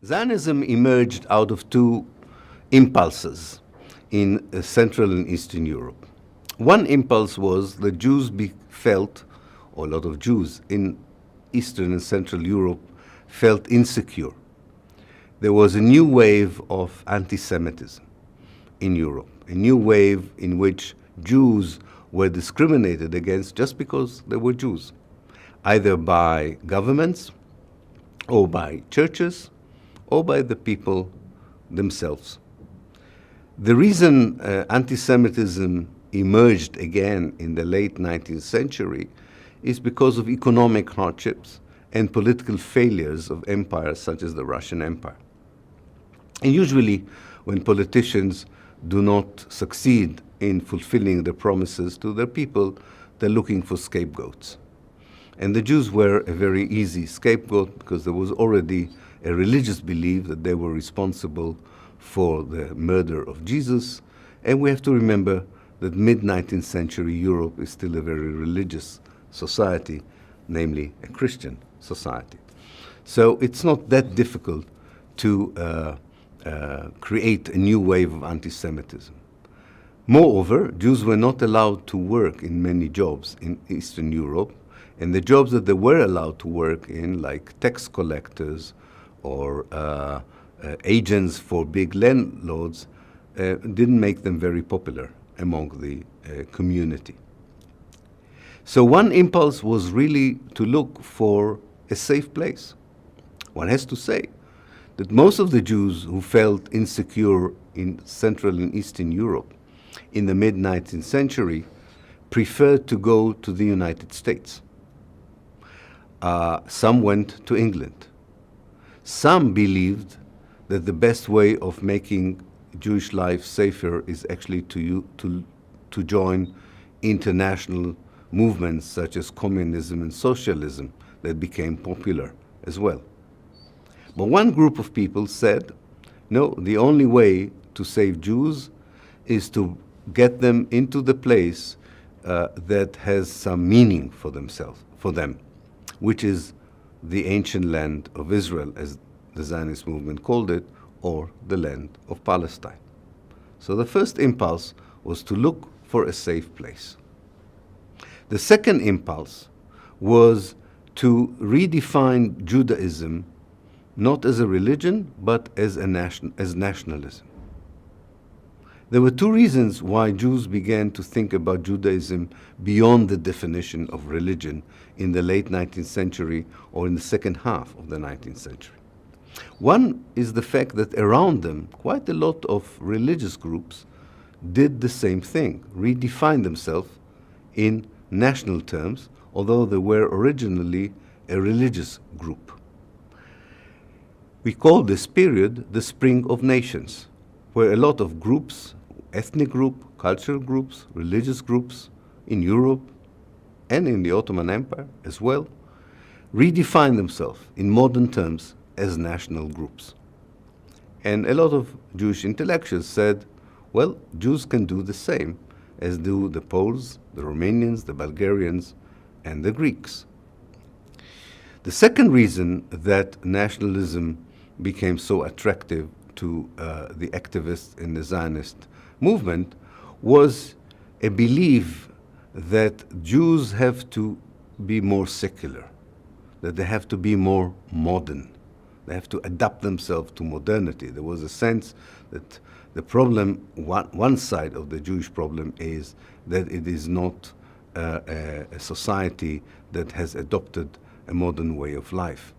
Zionism emerged out of two impulses in Central and Eastern Europe. One impulse was the Jews felt, or a lot of Jews in Eastern and Central Europe felt insecure. There was a new wave of anti-Semitism in Europe, a new wave in which Jews were discriminated against just because they were Jews, either by governments or by churches or by the people themselves. The reason anti-Semitism emerged again in the late 19th century is because of economic hardships and political failures of empires such as the Russian Empire. And usually when politicians do not succeed in fulfilling their promises to their people, they're looking for scapegoats. And the Jews were a very easy scapegoat because there was already a religious belief that they were responsible for the murder of Jesus. And we have to remember that mid-19th century Europe is still a very religious society, namely a Christian society. So it's not that difficult to create a new wave of anti-Semitism. Moreover, Jews were not allowed to work in many jobs in Eastern Europe, and the jobs that they were allowed to work in, like tax collectors or agents for big landlords, didn't make them very popular among the community. So one impulse was really to look for a safe place. One has to say that most of the Jews who felt insecure in Central and Eastern Europe in the mid-19th century preferred to go to the United States. Some went to England. Some believed that the best way of making Jewish life safer is actually to join international movements such as communism and socialism that became popular as well. But one group of people said, no, the only way to save Jews is to get them into the place that has some meaning for them, which is the ancient land of Israel, as the Zionist movement called it, or the land of Palestine. So the first impulse was to look for a safe place. The second impulse was to redefine Judaism not as a religion, but as nationalism. There were two reasons why Jews began to think about Judaism beyond the definition of religion in the late 19th century or in the second half of the 19th century. One is the fact that around them, quite a lot of religious groups did the same thing, redefined themselves in national terms, although they were originally a religious group. We call this period the Spring of Nations, where a lot of groups, ethnic groups, cultural groups, religious groups in Europe and in the Ottoman Empire as well, redefined themselves in modern terms as national groups. And a lot of Jewish intellectuals said, well, Jews can do the same as do the Poles, the Romanians, the Bulgarians, and the Greeks. The second reason that nationalism became so attractive to the activists in the Zionist movement was a belief that Jews have to be more secular, that they have to be more modern. They have to adapt themselves to modernity. There was a sense that the problem, one side of the Jewish problem is that it is not a society that has adopted a modern way of life.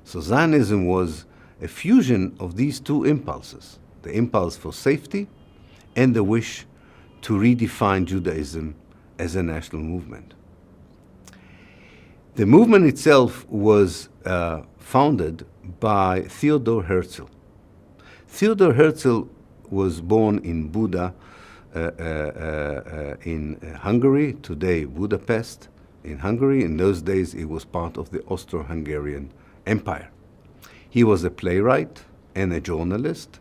So Zionism was a fusion of these two impulses, the impulse for safety and the wish to redefine Judaism as a national movement. The movement itself was founded by Theodor Herzl. Theodor Herzl was born in Buda, in Hungary, today Budapest, in Hungary. In those days, it was part of the Austro-Hungarian Empire. He was a playwright and a journalist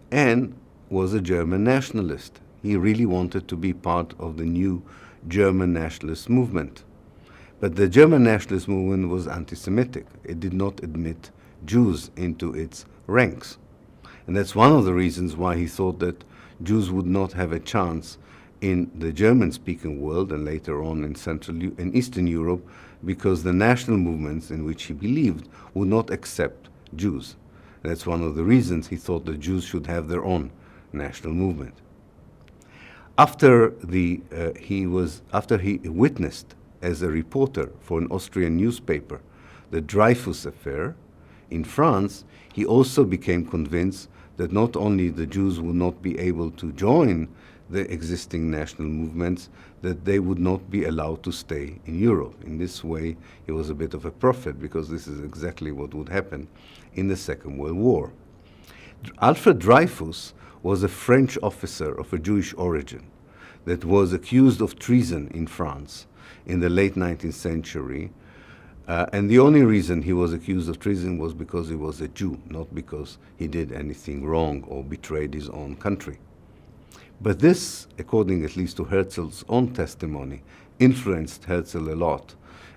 and was a German nationalist. He really wanted to be part of the new German nationalist movement. But the German nationalist movement was anti-Semitic. It did not admit Jews into its ranks. And that's one of the reasons why he thought that Jews would not have a chance in the German-speaking world and later on in Central and Eastern Europe, because the national movements in which he believed would not accept Jews. That's one of the reasons he thought the Jews should have their own national movement. After he witnessed as a reporter for an Austrian newspaper the Dreyfus affair in France, he also became convinced that not only the Jews would not be able to join the existing national movements, that they would not be allowed to stay in Europe. In this way, he was a bit of a prophet, because this is exactly what would happen in the Second World War. Alfred Dreyfus was a French officer of a Jewish origin that was accused of treason in France in the late 19th century. And the only reason he was accused of treason was because he was a Jew, not because he did anything wrong or betrayed his own country. But this, according at least to Herzl's own testimony, influenced Herzl a lot,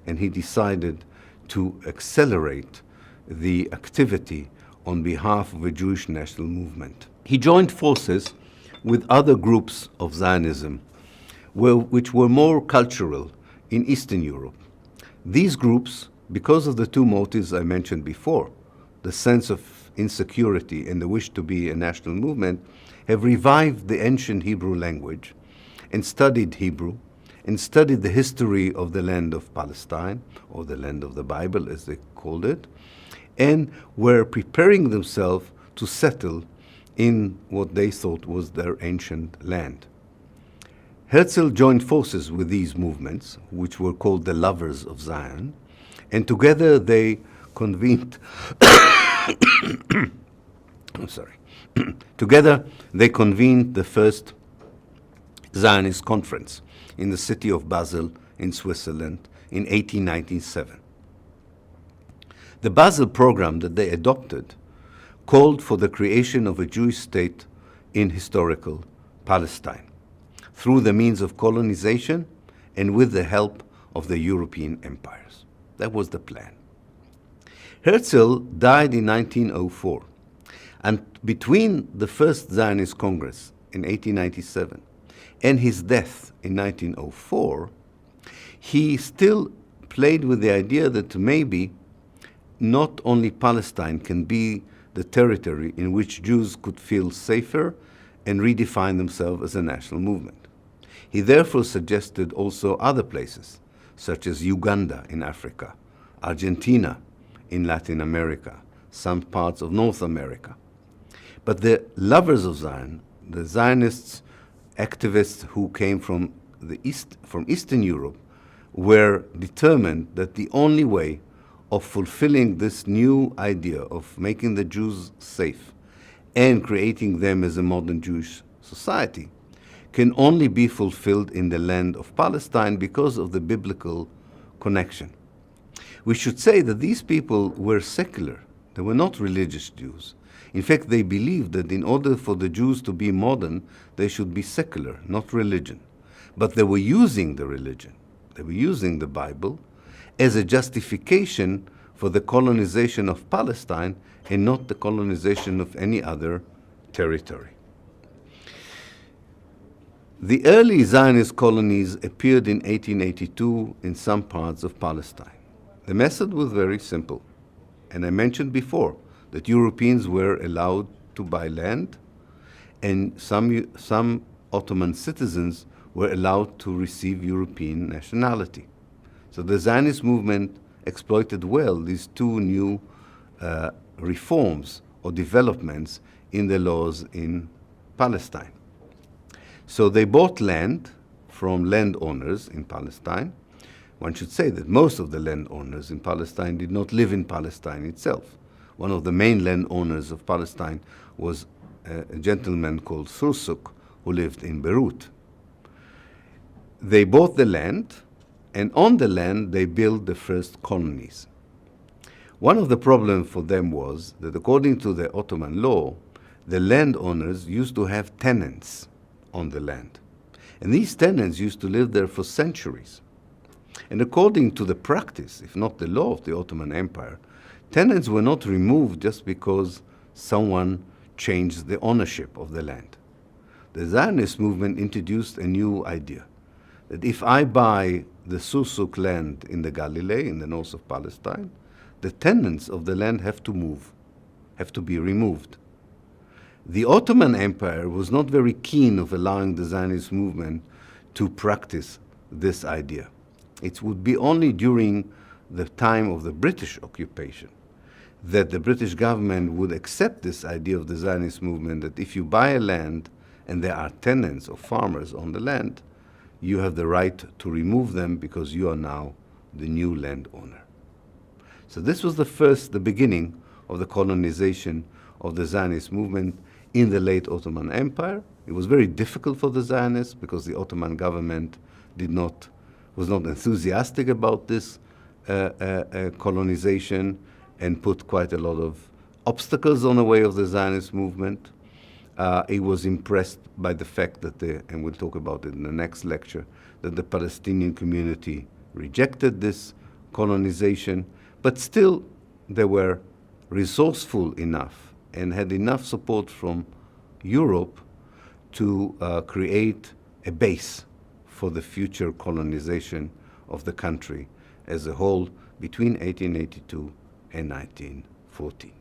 and he decided to accelerate the activity on behalf of a Jewish national movement. He joined forces with other groups of Zionism, which were more cultural in Eastern Europe. These groups, because of the two motives I mentioned before, the sense of insecurity and the wish to be a national movement, have revived the ancient Hebrew language and studied Hebrew and studied the history of the land of Palestine, or the land of the Bible as they called it, and were preparing themselves to settle in what they thought was their ancient land. Herzl joined forces with these movements, which were called the Lovers of Zion, and together they convened I'm sorry. Together, they convened the first Zionist conference in the city of Basel in Switzerland in 1897. The Basel program that they adopted called for the creation of a Jewish state in historical Palestine through the means of colonization and with the help of the European empires. That was the plan. Herzl died in 1904. And between the first Zionist Congress in 1897 and his death in 1904, he still played with the idea that maybe not only Palestine can be the territory in which Jews could feel safer and redefine themselves as a national movement. He therefore suggested also other places, such as Uganda in Africa, Argentina in Latin America, some parts of North America. But the Lovers of Zion, the Zionists, activists who came from Eastern Europe, were determined that the only way of fulfilling this new idea of making the Jews safe and creating them as a modern Jewish society can only be fulfilled in the land of Palestine because of the biblical connection. We should say that these people were secular. They were not religious Jews. In fact, they believed that in order for the Jews to be modern, they should be secular, not religion. But they were using the religion, they were using the Bible as a justification for the colonization of Palestine and not the colonization of any other territory. The early Zionist colonies appeared in 1882 in some parts of Palestine. The method was very simple, and I mentioned before that Europeans were allowed to buy land, and some Ottoman citizens were allowed to receive European nationality. So the Zionist movement exploited well these two new reforms or developments in the laws in Palestine. So they bought land from landowners in Palestine. One should say that most of the landowners in Palestine did not live in Palestine itself. One of the main landowners of Palestine was a gentleman called Sursuk, who lived in Beirut. They bought the land, and on the land they built the first colonies. One of the problems for them was that according to the Ottoman law, the landowners used to have tenants on the land. And these tenants used to live there for centuries. And according to the practice, if not the law of the Ottoman Empire, tenants were not removed just because someone changed the ownership of the land. The Zionist movement introduced a new idea, that if I buy the Susuk land in the Galilee, in the north of Palestine, the tenants of the land have to move, have to be removed. The Ottoman Empire was not very keen of allowing the Zionist movement to practice this idea. It would be only during the time of the British occupation that the British government would accept this idea of the Zionist movement, that if you buy a land and there are tenants or farmers on the land, you have the right to remove them because you are now the new landowner. So this was the beginning of the colonization of the Zionist movement in the late Ottoman Empire. It was very difficult for the Zionists because the Ottoman government was not enthusiastic about this colonization and put quite a lot of obstacles on the way of the Zionist movement. It was impressed by the fact that and we'll talk about it in the next lecture, that the Palestinian community rejected this colonization, but still they were resourceful enough and had enough support from Europe to create a base for the future colonization of the country as a whole between 1882 and 1914.